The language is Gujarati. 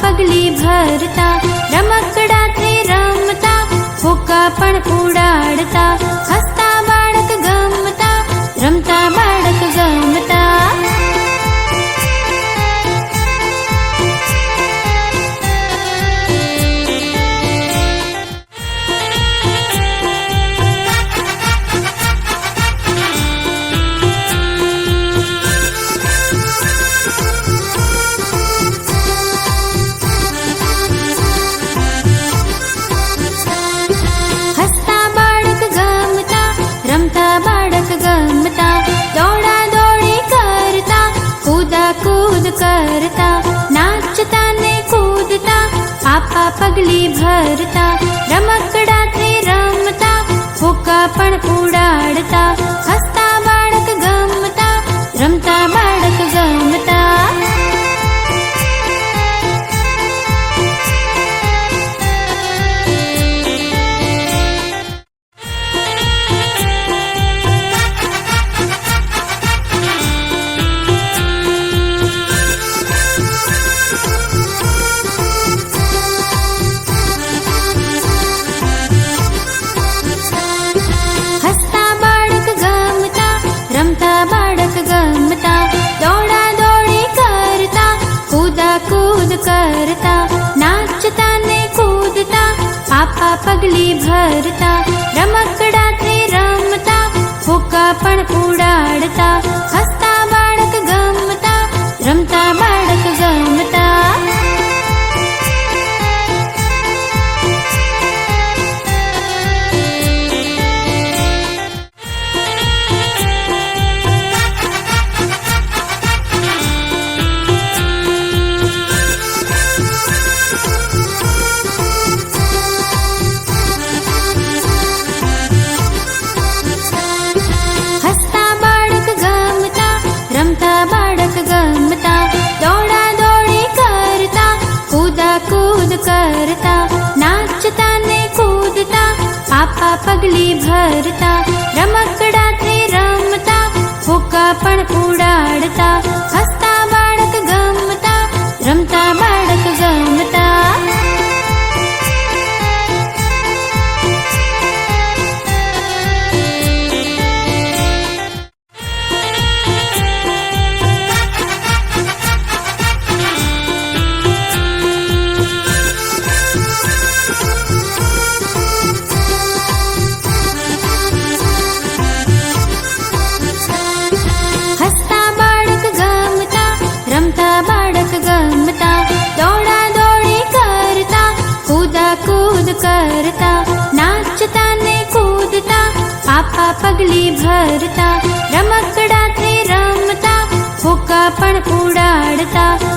પગલી ભરતા, રમકડાથી રમતા, ફૂકા પણ ઉડાડતા, હસતા બાળક ગમતા, રમતા બાળક ગમતા. દોડા દોડી કરતા, કૂદા કૂદ કરતા, નાચતા ને કૂદતા, પાપા પગલી ભરતા, રમકડાથી રમતા, ફૂકા પણ ઉડાડતા, હસતા બાળક ગમતા, રમતા બાળક ગમતા. કરતા, નાચતા ને કૂદતા, પાપા પગલી ભરતા, રમકડાથી રમતા, ફૂકા પણ ઉડાડતા, હસતા બાળક ગમતા, રમતા બાળક ગમતા. કરતા, નાચતા ને કૂદતા, પાપા પગલી ભરતા, રમકડાથી રમતા, ફૂકા પણ ઉડાડતા, હસતા બાળક ગમતા, રમતા બાળક ગમતા. કરતા, નાચતા ને કૂદતા, પાપા પગલી ભરતા, રમકડાથી રમતા, ફૂકા પણ ઉડાડતા,